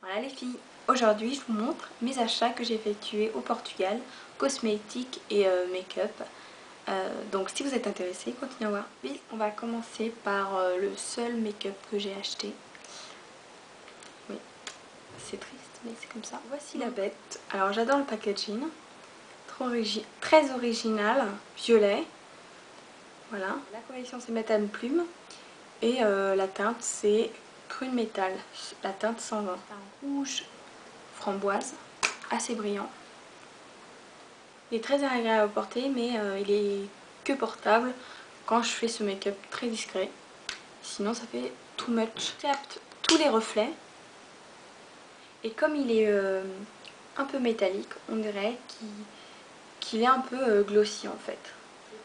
Voilà les filles, aujourd'hui je vous montre mes achats que j'ai effectués au Portugal, cosmétiques et make-up. Donc si vous êtes intéressés, continuez à voir. Puis on va commencer par le seul make-up que j'ai acheté. Oui, c'est triste mais c'est comme ça. Voici la bête. Alors j'adore le packaging, très original, violet. Voilà, la collection c'est Métal Plume et la teinte c'est Prune Métal, la teinte 120. Un rouge framboise, assez brillant. Il est très agréable à porter mais il est que portable quand je fais ce make-up très discret. Sinon ça fait too much. Il capte tous les reflets et comme il est un peu métallique, on dirait qu'il est un peu glossy en fait.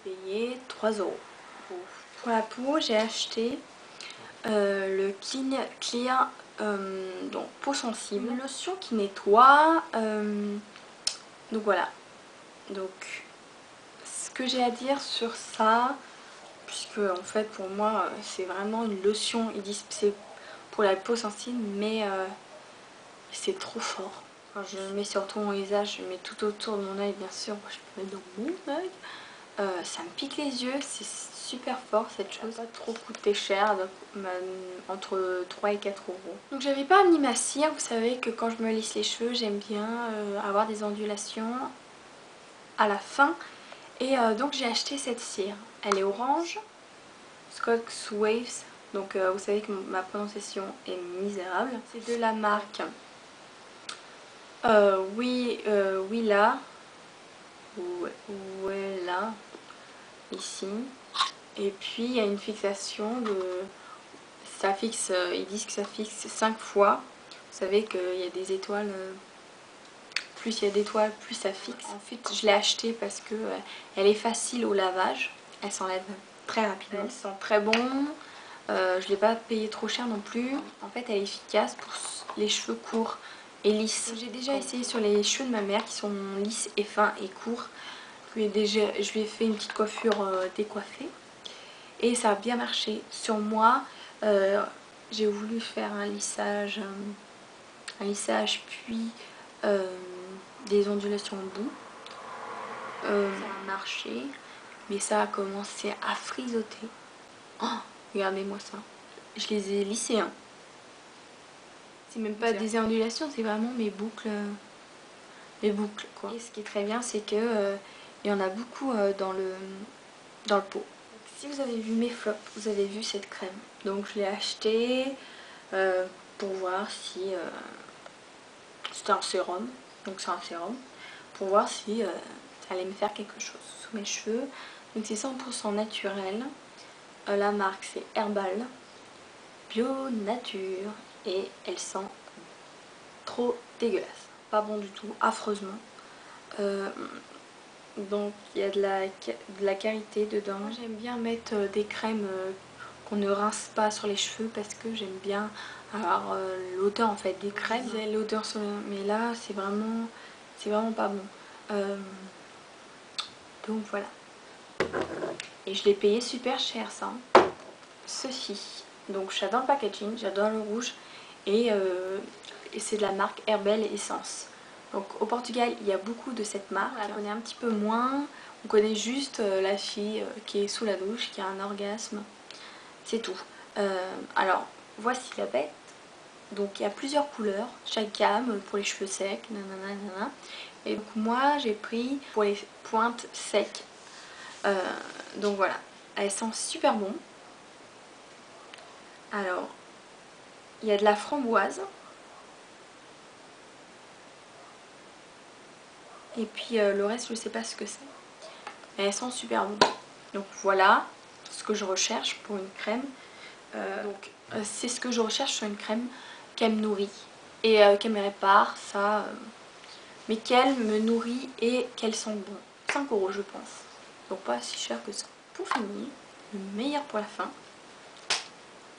J'ai payé 3 €. Pour la peau, j'ai acheté le Clear donc peau sensible, une lotion qui nettoie. Donc voilà. Donc ce que j'ai à dire sur ça, puisque en fait pour moi c'est vraiment une lotion, ils disent que c'est pour la peau sensible mais c'est trop fort. Quand je le mets sur tout mon visage, je le mets tout autour de mon œil bien sûr, je peux mettre dans mon œil. Ça me pique les yeux, c'est super fort cette chose. Ça n'a pas trop coûté cher, donc, entre 3 et 4 €. Donc j'avais pas mis ma cire, vous savez que quand je me lisse les cheveux, j'aime bien avoir des ondulations à la fin. Et donc j'ai acheté cette cire. Elle est orange, Scots Waves. Donc vous savez que ma prononciation est misérable. C'est de la marque Willa. Willa. Ici. Et puis il y a une fixation de... Ça fixe, ils disent que ça fixe 5 fois. Vous savez qu'il y a des étoiles... Plus il y a d'étoiles, plus ça fixe. Ensuite, je l'ai achetée parce que elle est facile au lavage. Elle s'enlève très rapidement. Elle sent très bon. Je ne l'ai pas payé trop cher non plus. En fait, elle est efficace pour les cheveux courts et lisses. J'ai déjà essayé sur les cheveux de ma mère qui sont lisses et fins et courts. Je lui ai fait une petite coiffure décoiffée. Et ça a bien marché. Sur moi, j'ai voulu faire un lissage puis... des ondulations au bout. Ça a marché, mais ça a commencé à frisoter. Oh, regardez-moi ça. Je les ai lissés. Hein. C'est même pas des ondulations, c'est vraiment mes boucles. Quoi. Et ce qui est très bien, c'est que il y en a beaucoup dans le pot. Si vous avez vu mes flops, vous avez vu cette crème. Donc je l'ai achetée pour voir si c'était un sérum. Donc c'est un sérum pour voir si ça allait me faire quelque chose sous mes cheveux. Donc c'est 100% naturel. La marque c'est Herbal Bio Nature et elle sent trop dégueulasse. Pas bon du tout, affreusement. Donc il y a de la qualité dedans. J'aime bien mettre des crèmes qu'on ne rince pas sur les cheveux parce que j'aime bien avoir l'odeur en fait des crèmes. L'odeur sur mais là c'est vraiment pas bon. Donc voilà. Et je l'ai payé super cher ça. Ceci. Donc j'adore le packaging, j'adore le rouge. Et c'est de la marque Herbal Essence. Donc au Portugal il y a beaucoup de cette marque. On la connaît un petit peu moins. On connaît juste la fille qui est sous la douche, qui a un orgasme. C'est tout. Alors voici la bête. Donc il y a plusieurs couleurs, chaque gamme pour les cheveux secs, nanana. Et donc moi j'ai pris pour les pointes secs. Donc voilà, elles sentent super bon. Alors, il y a de la framboise. Et puis le reste je sais pas ce que c'est. Mais elles sentent super bon. Donc voilà ce que je recherche pour une crème. C'est ce que je recherche sur une crème qu'elle me nourrit et qu'elle me répare, ça, mais qu'elle me nourrit et qu'elle sent bon. 5 € je pense, donc pas si cher que ça. Pour finir, le meilleur pour la fin,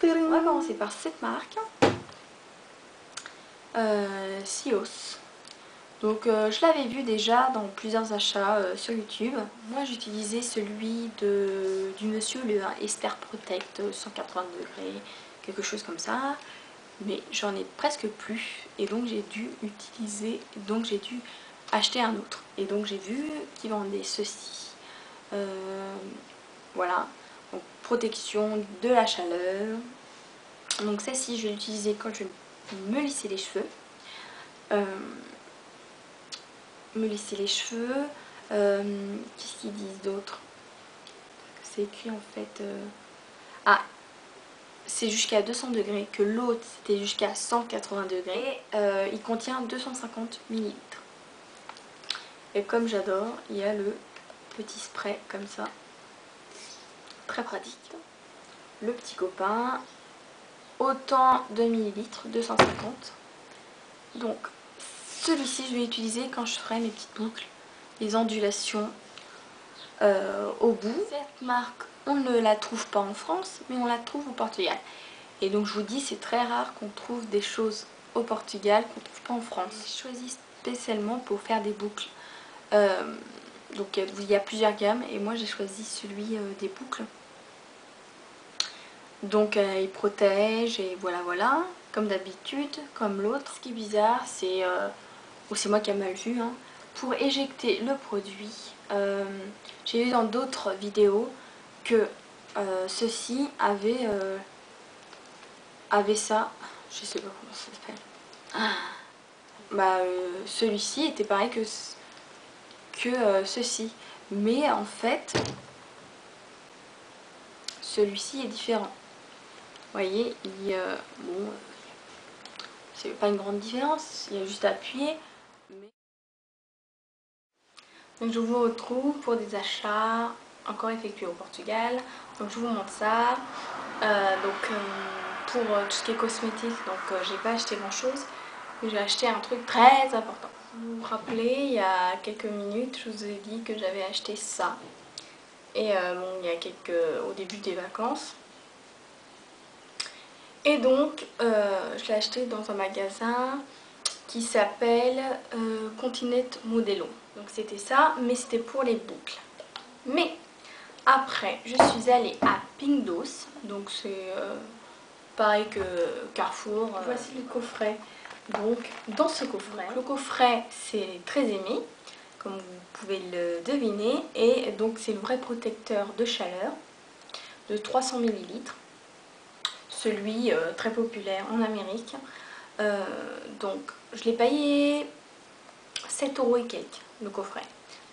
on va commencer par cette marque, Sios. Donc je l'avais vu déjà dans plusieurs achats sur YouTube. Moi j'utilisais celui du monsieur, le Ester Protect 180 degrés, quelque chose comme ça. mais j'en ai presque plus et donc j'ai dû acheter un autre. Et donc j'ai vu qu'ils vendaient ceci. Voilà, donc protection de la chaleur. Donc celle-ci je vais l'utiliser quand je vais me lisser les cheveux. Qu'est-ce qu'ils disent d'autre? C'est écrit en fait... Ah, c'est jusqu'à 200 degrés, que l'autre c'était jusqu'à 180 degrés. Et il contient 250 ml. Et comme j'adore, il y a le petit spray comme ça. Très pratique. Le petit copain. Autant de millilitres, 250. Donc celui-ci je vais l'utiliser quand je ferai mes petites boucles, les ondulations au bout. Cette marque on ne la trouve pas en France mais on la trouve au Portugal. Et donc je vous dis, c'est très rare qu'on trouve des choses au Portugal qu'on ne trouve pas en France. J'ai choisi spécialement pour faire des boucles. Donc il y a plusieurs gammes et moi j'ai choisi celui des boucles. Donc il protège et voilà, comme d'habitude, comme l'autre. Ce qui est bizarre, c'est, ou c'est moi qui ai mal vu, hein, pour éjecter le produit, j'ai vu dans d'autres vidéos que ceci avait ça, je sais pas comment ça s'appelle. Celui-ci était pareil que ceci, mais en fait celui-ci est différent. Vous voyez, bon, c'est pas une grande différence, il y a juste à appuyer. Donc je vous retrouve pour des achats encore effectués au Portugal. Donc je vous montre ça. Pour tout ce qui est cosmétique, donc j'ai pas acheté grand chose, mais j'ai acheté un truc très important. Vous vous rappelez, il y a quelques minutes, je vous ai dit que j'avais acheté ça. Et bon, il y a au début des vacances. Et donc, je l'ai acheté dans un magasin qui s'appelle Continente Modelo. Donc c'était ça, mais c'était pour les boucles. Mais après, je suis allée à Pindos, donc c'est pareil que Carrefour. Voici le coffret. Donc dans ce coffret, le coffret c'est très aimé, comme vous pouvez le deviner, et donc c'est le vrai protecteur de chaleur de 300 ml. Celui très populaire en Amérique. Donc je l'ai payé 7 € et quelques le coffret,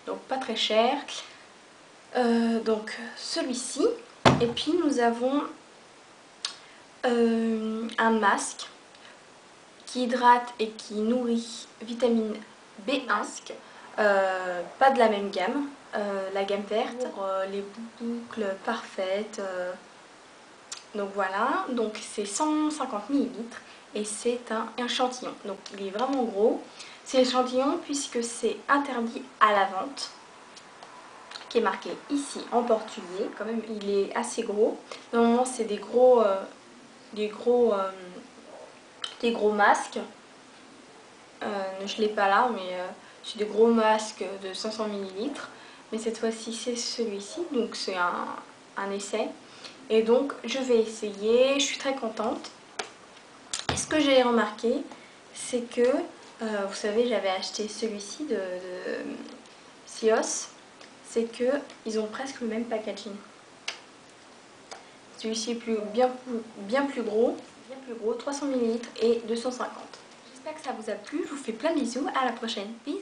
donc pas très cher. Donc celui-ci, et puis nous avons un masque qui hydrate et qui nourrit, vitamine B1, pas de la même gamme, la gamme verte, pour les boucles parfaites. Donc voilà, donc c'est 150 ml et c'est un échantillon, donc il est vraiment gros. C'est échantillon puisque c'est interdit à la vente, qui est marqué ici en portugais. Quand même il est assez gros. Normalement c'est des gros masques. Je l'ai pas là, mais c'est des gros masques de 500 ml. Mais cette fois-ci c'est celui-ci, donc c'est un essai. Et donc je vais essayer, je suis très contente. Et ce que j'ai remarqué, c'est que, vous savez, j'avais acheté celui-ci de Sios, c'est que ils ont presque le même packaging. Celui-ci est bien plus gros, 300 ml et 250. J'espère que ça vous a plu, je vous fais plein de bisous, à la prochaine. Bisous.